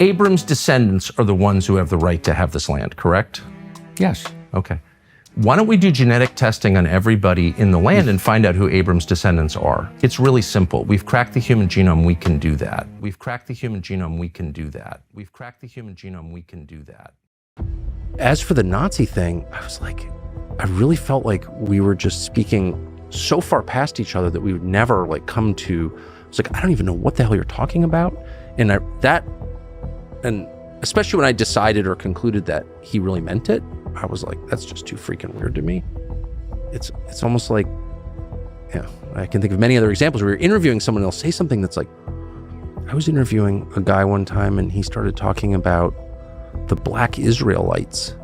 Abram's descendants are the ones who have the right to have this land, correct? Yes. Okay. Why don't we do genetic testing on everybody in the land and find out who Abram's descendants are? It's really simple. We've cracked the human genome, we can do that. We've cracked the human genome, we can do that. We've cracked the human genome, we can do that. As for the Nazi thing, I was like, I really felt like we were just speaking so far past each other that we would never like come to, I was like, I don't even know what the hell you're talking about. And and especially when I decided or concluded that he really meant it, I was like, that's just too freaking weird to me. It's almost like, yeah, I can think of many other examples where you're interviewing someone and they'll say something that's like, I was interviewing a guy one time and he started talking about the black Israelites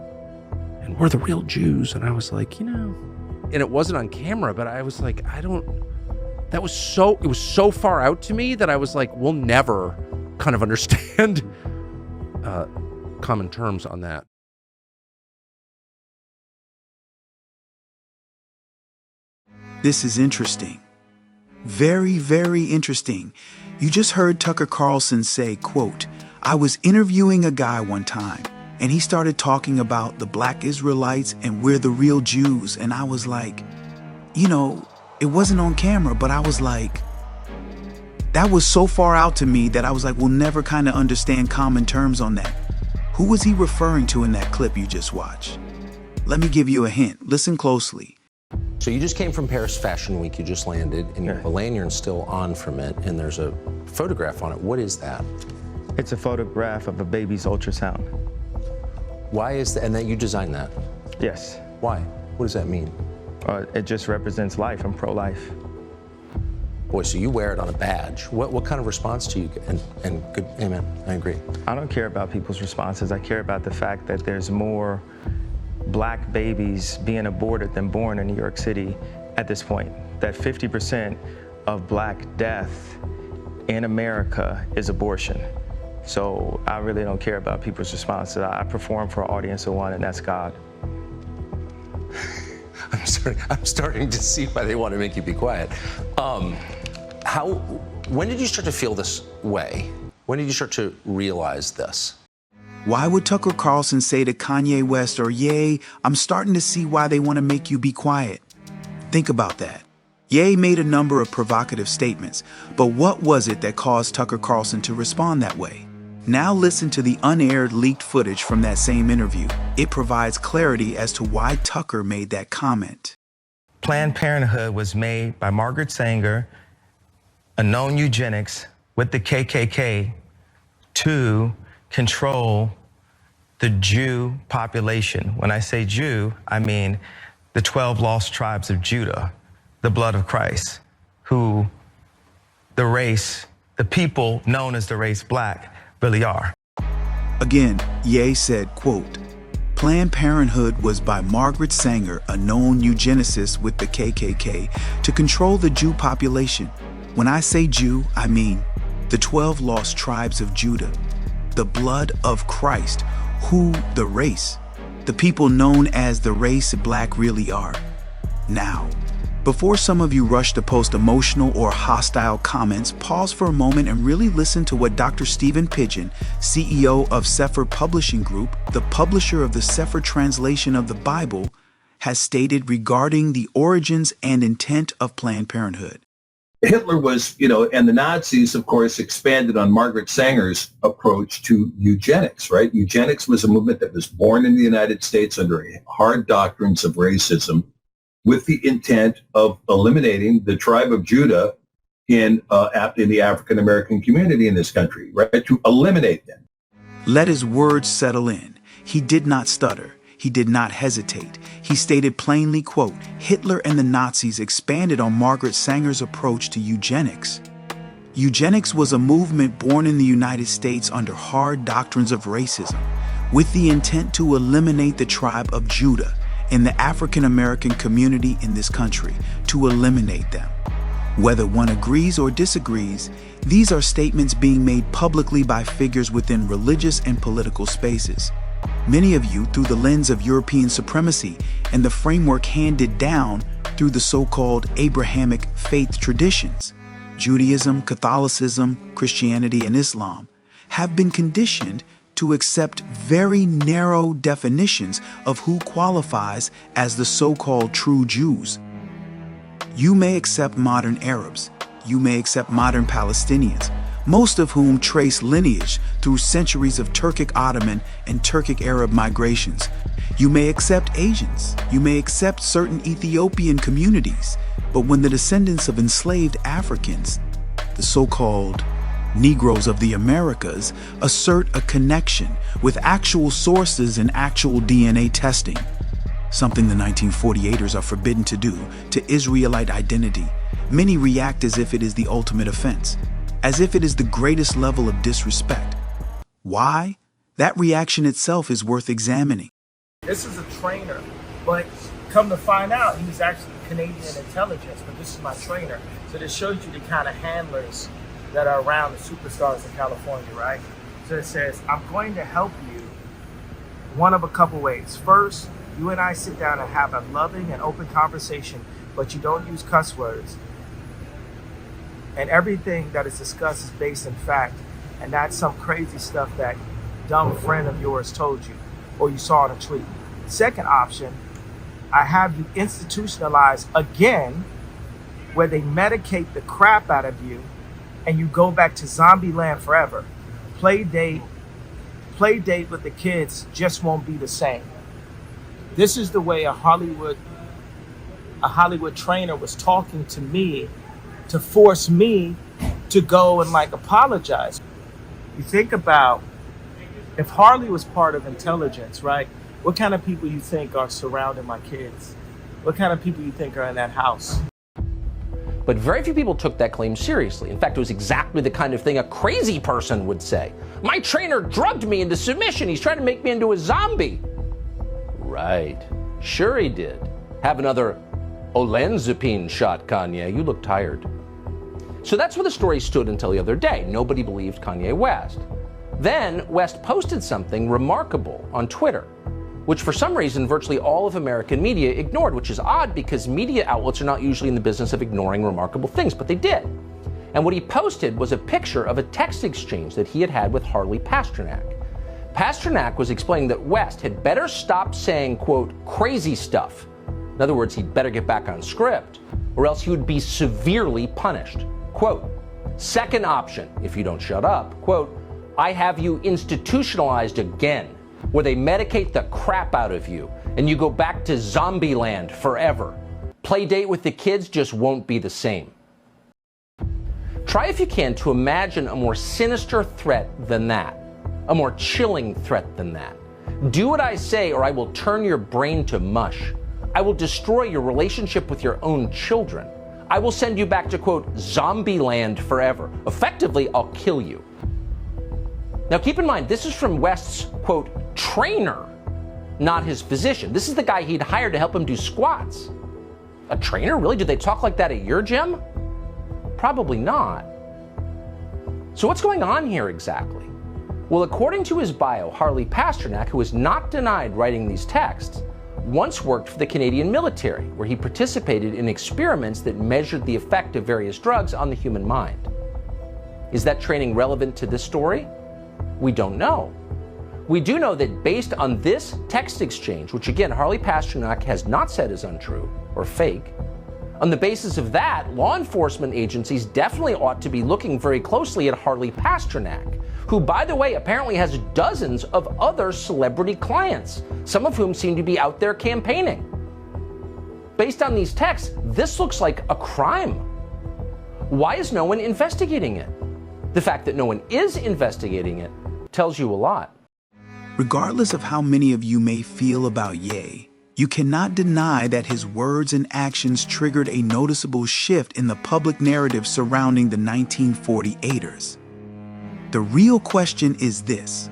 and we're the real Jews. And I was like, and it wasn't on camera, but I was like, it was so far out to me that I was like, we'll never kind of understand common terms on that. This is interesting. Very, very interesting. You just heard Tucker Carlson say, quote, I was interviewing a guy one time and he started talking about the black Israelites and we're the real Jews. And I was like, it wasn't on camera, but I was like, that was so far out to me that I was like, we'll never kind of understand common terms on that. Who was he referring to in that clip you just watched? Let me give you a hint. Listen closely. So you just came from Paris Fashion Week, you just landed, and the lanyard's still on from it, and there's a photograph on it. What is that? It's a photograph of a baby's ultrasound. Why is that? And that you designed that? Yes. Why? What does that mean? It just represents life. I'm pro-life. Boy, so you wear it on a badge. What kind of response do you get? And good, amen, I agree. I don't care about people's responses. I care about the fact that there's more black babies being aborted than born in New York City at this point. That 50% of black death in America is abortion. So I really don't care about people's responses. I perform for an audience of one, and that's God. I'm starting to see why they want to make you be quiet. When did you start to feel this way? When did you start to realize this? Why would Tucker Carlson say to Kanye West or Ye, I'm starting to see why they want to make you be quiet? Think about that. Ye made a number of provocative statements, but what was it that caused Tucker Carlson to respond that way? Now listen to the unaired leaked footage from that same interview. It provides clarity as to why Tucker made that comment. Planned Parenthood was made by Margaret Sanger, a known eugenics with the KKK, to control the Jew population. When I say Jew, I mean the 12 lost tribes of Judah, the blood of Christ, who the people known as the race black really are. Again, Ye said, quote, Planned Parenthood was by Margaret Sanger, a known eugenicist with the KKK, to control the Jew population. When I say Jew, I mean the 12 lost tribes of Judah, the blood of Christ, who the race, the people known as the race black really are. Now, before some of you rush to post emotional or hostile comments, pause for a moment and really listen to what Dr. Stephen Pidgeon, CEO of Sefer Publishing Group, the publisher of the Sefer translation of the Bible, has stated regarding the origins and intent of Planned Parenthood. Hitler was, and the Nazis, of course, expanded on Margaret Sanger's approach to eugenics, right? Eugenics was a movement that was born in the United States under hard doctrines of racism with the intent of eliminating the tribe of Judah in the African-American community in this country, right? To eliminate them. Let his words settle in. He did not stutter. He did not hesitate. He stated plainly, quote, Hitler and the Nazis expanded on Margaret Sanger's approach to eugenics. Eugenics was a movement born in the United States under hard doctrines of racism, with the intent to eliminate the tribe of Judah in the African-American community in this country, to eliminate them. Whether one agrees or disagrees, these are statements being made publicly by figures within religious and political spaces. Many of you through the lens of European supremacy and the framework handed down through the so-called Abrahamic faith traditions, Judaism, Catholicism, Christianity, and Islam. have been conditioned to accept very narrow definitions of who qualifies as the so-called true Jews. You may accept modern Arabs, you may accept modern Palestinians, most of whom trace lineage through centuries of Turkic Ottoman and Turkic Arab migrations. You may accept Asians, you may accept certain Ethiopian communities, but when the descendants of enslaved Africans, the so-called Negroes of the Americas, assert a connection with actual sources and actual DNA testing, something the 1948ers are forbidden to do to Israelite identity, many react as if it is the ultimate offense, as if it is the greatest level of disrespect. Why? That reaction itself is worth examining. This is a trainer, but come to find out, he's actually Canadian intelligence, but this is my trainer. So this shows you the kind of handlers that are around the superstars in California, right? So it says, I'm going to help you one of a couple ways. First, you and I sit down and have a loving and open conversation, but you don't use cuss words. And everything that is discussed is based in fact, and that's some crazy stuff that dumb friend of yours told you, or you saw in a tweet. Second option, I have you institutionalized again, where they medicate the crap out of you, and you go back to zombie land forever. Play date with the kids just won't be the same. This is the way a Hollywood trainer was talking to me to force me to go and apologize. You think about if Harley was part of intelligence, right? What kind of people you think are surrounding my kids? What kind of people you think are in that house? But very few people took that claim seriously. In fact, it was exactly the kind of thing a crazy person would say. My trainer drugged me into submission. He's trying to make me into a zombie. Right. Sure he did. Have another olanzapine shot, Kanye. You look tired. So that's where the story stood until the other day. Nobody believed Kanye West. Then West posted something remarkable on Twitter, which for some reason virtually all of American media ignored, which is odd because media outlets are not usually in the business of ignoring remarkable things, but they did. And what he posted was a picture of a text exchange that he had had with Harley Pasternak. Pasternak was explaining that West had better stop saying, quote, crazy stuff. In other words, he'd better get back on script, or else he would be severely punished. Quote, second option, if you don't shut up, quote, I have you institutionalized again, where they medicate the crap out of you and you go back to zombie land forever. Play date with the kids just won't be the same. Try if you can to imagine a more sinister threat than that, a more chilling threat than that. Do what I say or I will turn your brain to mush. I will destroy your relationship with your own children. I will send you back to, quote, zombie land forever. Effectively, I'll kill you. Now keep in mind, this is from West's, quote, trainer, not his physician. This is the guy he'd hired to help him do squats. A trainer? Really? Did they talk like that at your gym? Probably not. So what's going on here exactly? Well, according to his bio, Harley Pasternak, who is not denied writing these texts, once worked for the Canadian military, where he participated in experiments that measured the effect of various drugs on the human mind. Is that training relevant to this story? We don't know. We do know that based on this text exchange, which again, Harley Pasternak has not said is untrue or fake, on the basis of that, law enforcement agencies definitely ought to be looking very closely at Harley Pasternak, who, by the way, apparently has dozens of other celebrity clients, some of whom seem to be out there campaigning. Based on these texts, this looks like a crime. Why is no one investigating it? The fact that no one is investigating it tells you a lot. Regardless of how many of you may feel about Ye, you cannot deny that his words and actions triggered a noticeable shift in the public narrative surrounding the 1948ers. The real question is this: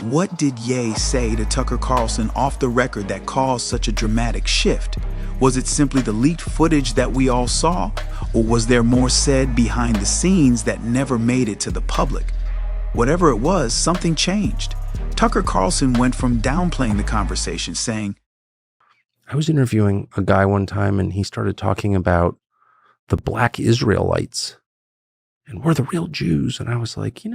what did Ye say to Tucker Carlson off the record that caused such a dramatic shift? Was it simply the leaked footage that we all saw, or was there more said behind the scenes that never made it to the public? Whatever it was, something changed. Tucker Carlson went from downplaying the conversation, saying, I was interviewing a guy one time and he started talking about the black Israelites and we're the real Jews. And I was like,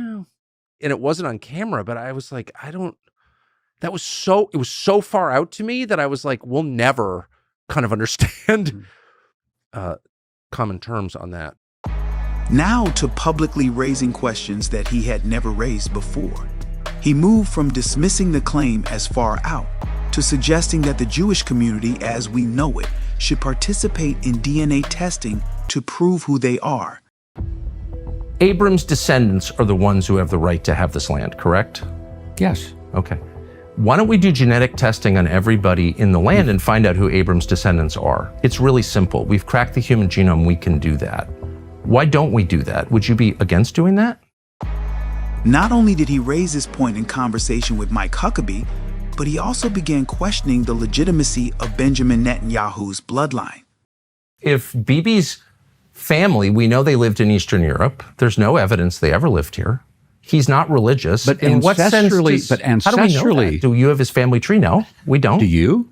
and it wasn't on camera, but I was like, it was so far out to me that I was like, we'll never kind of understand common terms on that. Now to publicly raising questions that he had never raised before. He moved from dismissing the claim as far out to suggesting that the Jewish community as we know it should participate in DNA testing to prove who they are. Abram's descendants are the ones who have the right to have this land, correct? Yes. Okay. Why don't we do genetic testing on everybody in the land and find out who Abram's descendants are? It's really simple. We've cracked the human genome. We can do that. Why don't we do that? Would you be against doing that? Not only did he raise his point in conversation with Mike Huckabee, but he also began questioning the legitimacy of Benjamin Netanyahu's bloodline. If Bibi's family, we know they lived in Eastern Europe. There's no evidence they ever lived here. He's not religious. But in what sense ancestrally, how do we know that? Do you have his family tree? No, we don't. Do you?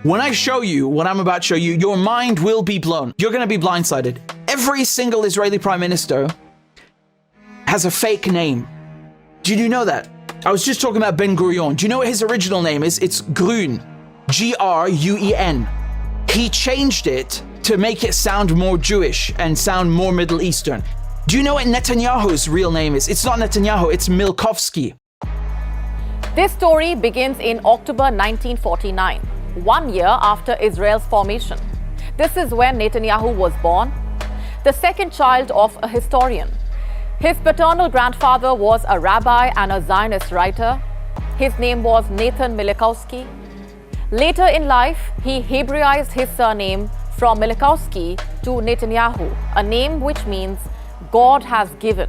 When I show you what I'm about to show you, your mind will be blown. You're going to be blindsided. Every single Israeli prime minister has a fake name. Did you know that? I was just talking about Ben Gurion. Do you know what his original name is? It's Gruen. Gruen. He changed it to make it sound more Jewish and sound more Middle Eastern. Do you know what Netanyahu's real name is? It's not Netanyahu, it's Milkovsky. This story begins in October 1949, 1 year after Israel's formation. This is when Netanyahu was born, the second child of a historian. His paternal grandfather was a rabbi and a Zionist writer. His name was Nathan Milikowski. Later in life, he Hebraized his surname from Milikowski to Netanyahu, a name which means God has given.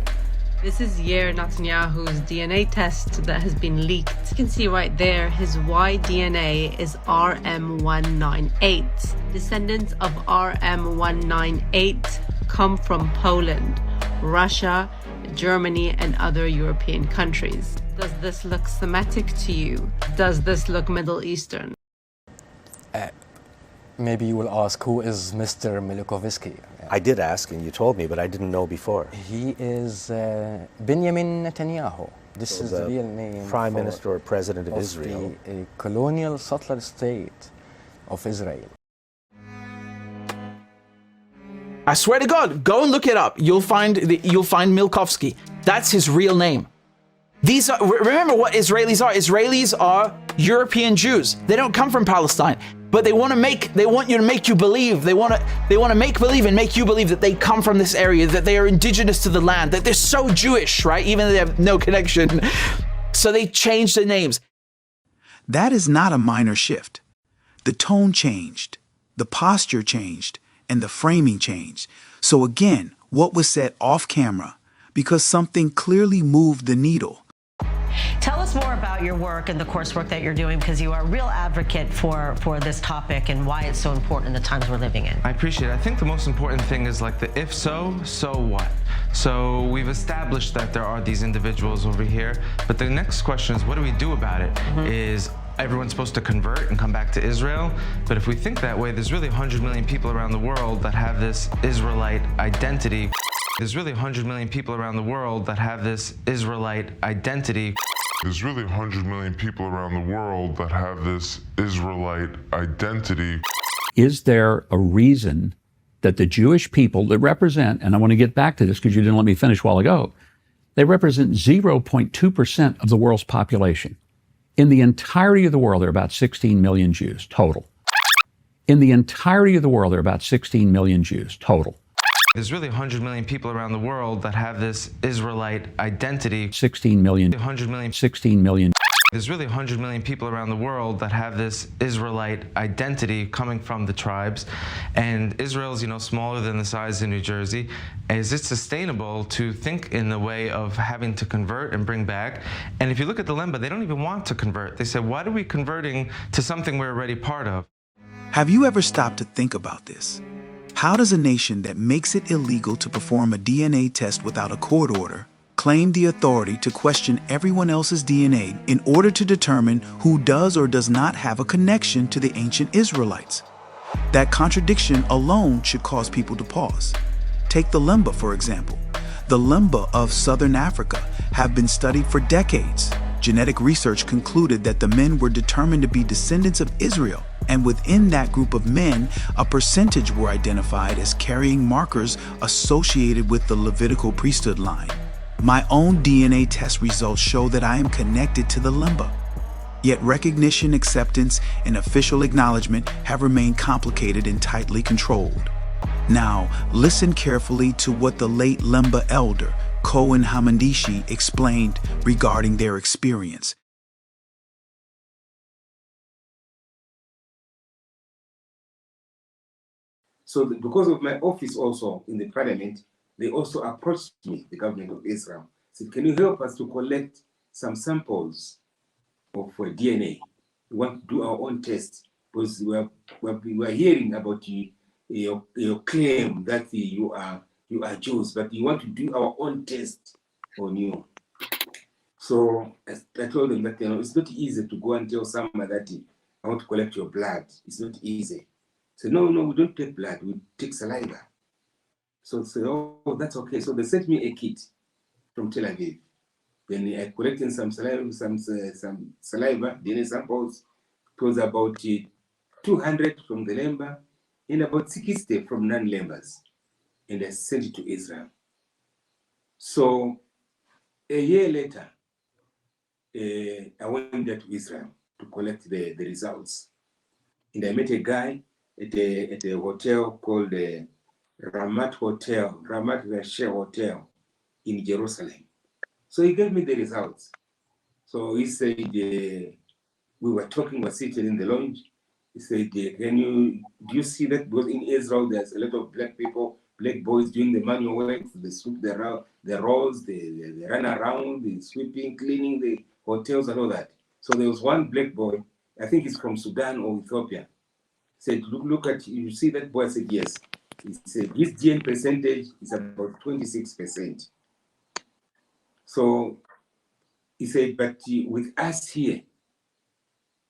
This is Yair Netanyahu's DNA test that has been leaked. You can see right there, his Y DNA is RM198. Descendants of RM198 come from Poland, Russia, Germany, and other European countries. Does this look Semitic to you? Does this look Middle Eastern? Maybe you will ask, who is Mr. Milikovisky? I did ask, and you told me, but I didn't know before. He is Benjamin Netanyahu. This is the real name. Prime Minister or President of Israel. The colonial settler state of Israel. I swear to God, go and look it up. You'll find Milkovsky. That's his real name. These are, remember what Israelis are. Israelis are European Jews. They don't come from Palestine, but they want you to make you believe. They want to make believe and make you believe that they come from this area, that they are indigenous to the land, that they're so Jewish, right? Even though they have no connection. So they changed the names. That is not a minor shift. The tone changed, the posture changed, and the framing changed. So again, what was said off camera, because something clearly moved the needle. Tell us more about your work and the coursework that you're doing, because you are a real advocate for this topic and why it's so important in the times we're living in. I appreciate it. I think the most important thing is like the if so what? So we've established that there are these individuals over here, but the next question is, what do we do about it? Is everyone's supposed to convert and come back to Israel? But if we think that way, there's really 100 million people around the world that have this Israelite identity. There's really 100 million people around the world that have this Israelite identity. There's really 100 million people around the world that have this Israelite identity. Is there a reason that the Jewish people that represent, and I want to get back to this because you didn't let me finish a while ago, they represent 0.2% of the world's population. In the entirety of the world, there are about 16 million Jews total. In the entirety of the world, there are about 16 million Jews total. There's really 100 million people around the world that have this Israelite identity. 16 million. 100 million. 16 million. There's really 100 million people around the world that have this Israelite identity coming from the tribes. And Israel's, smaller than the size of New Jersey. Is it sustainable to think in the way of having to convert and bring back? And if you look at the Lemba, they don't even want to convert. They say, why are we converting to something we're already part of? Have you ever stopped to think about this? How does a nation that makes it illegal to perform a DNA test without a court order claim the authority to question everyone else's DNA in order to determine who does or does not have a connection to the ancient Israelites? That contradiction alone should cause people to pause. Take the Lemba, for example. The Lemba of southern Africa have been studied for decades. Genetic research concluded that the men were determined to be descendants of Israel, and within that group of men, a percentage were identified as carrying markers associated with the Levitical priesthood line. My own DNA test results show that I am connected to the Lemba. Yet recognition, acceptance, and official acknowledgement have remained complicated and tightly controlled. Now, listen carefully to what the late Lemba elder, Cohen Hamandishi, explained regarding their experience. So because of my office also in the parliament, they also approached me, the government of Israel, said, can you help us to collect some samples of DNA? We want to do our own test because we are hearing about your claim that you are Jews, but we want to do our own test on you. So I told them that it's not easy to go and tell someone that I want to collect your blood. It's not easy. So no, we don't take blood. We take saliva. So oh, that's okay. So they sent me a kit from Tel Aviv. Then I collected some saliva, DNA samples. It was about 200 from the Lemba and about 60 from non-Lembas. And I sent it to Israel. So a year later, I went there to Israel to collect the results. And I met a guy at a hotel called Ramat Rashe Hotel in Jerusalem. So he gave me the results. So he said, we were sitting in the lounge. He said, do you see that? Because in Israel, there's a lot of black people, black boys doing the manual work. They sweep the roads, they run around, they sweeping, cleaning the hotels and all that. So there was one black boy, I think he's from Sudan or Ethiopia. Said, look at, you see that boy? I said, yes. He said, his DNA percentage is about 26%. So he said, but with us here,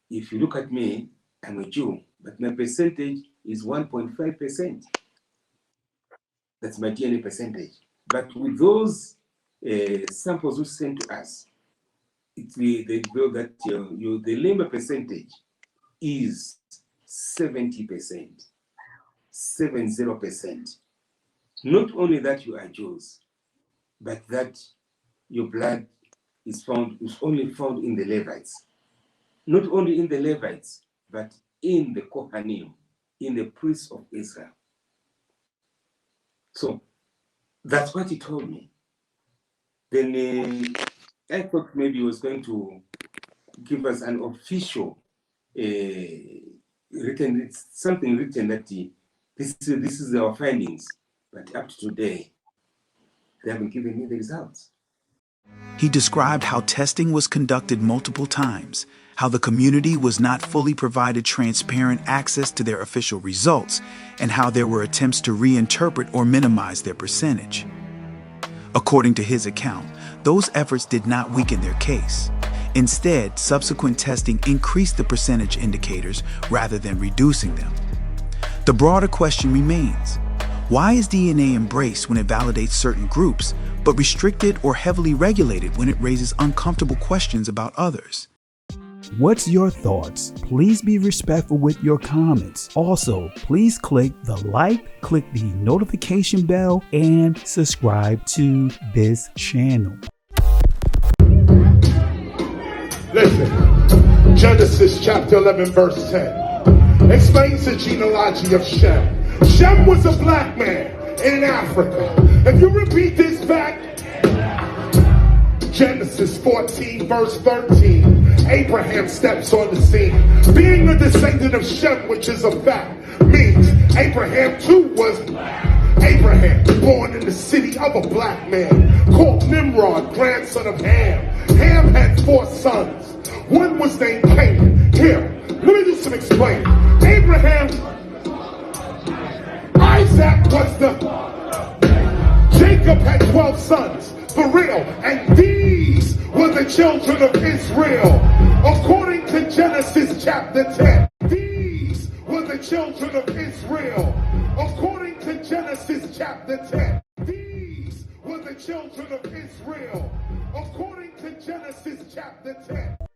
if you look at me, I'm a Jew, but my percentage is 1.5%. That's my DNA percentage. But with those samples you sent to us, they know that the Lemba percentage is 70%, 70%. Not only that you are Jews, but that your blood is only found in the Levites. Not only in the Levites, but in the Kohanim, in the priests of Israel. So that's what he told me. Then I thought maybe he was going to give us an official something written that this is our findings. But up to today, they haven't given me the results. He described how testing was conducted multiple times, how the community was not fully provided transparent access to their official results, and how there were attempts to reinterpret or minimize their percentage. According to his account, those efforts did not weaken their case. Instead, subsequent testing increased the percentage indicators rather than reducing them. The broader question remains: why is DNA embraced when it validates certain groups, but restricted or heavily regulated when it raises uncomfortable questions about others? What's your thoughts? Please be respectful with your comments. Also, please click the like, click the notification bell, and subscribe to this channel. Listen, Genesis chapter 11 verse 10 explains the genealogy of Shem. Shem was a black man in Africa. If you repeat this back, Genesis 14 verse 13, Abraham steps on the scene. Being a descendant of Shem, which is a fact, means Abraham too was black. Abraham, born in the city of a black man, called Nimrod, grandson of Ham. Ham had 4 sons. One was named Canaan. Here, let me do some explaining. Abraham, Isaac was Jacob had 12 sons, for real, and these were the children of Israel. According to Genesis chapter 10, these were the children of Israel. According to Genesis chapter 10, these were the children children of Israel, according to Genesis chapter 10.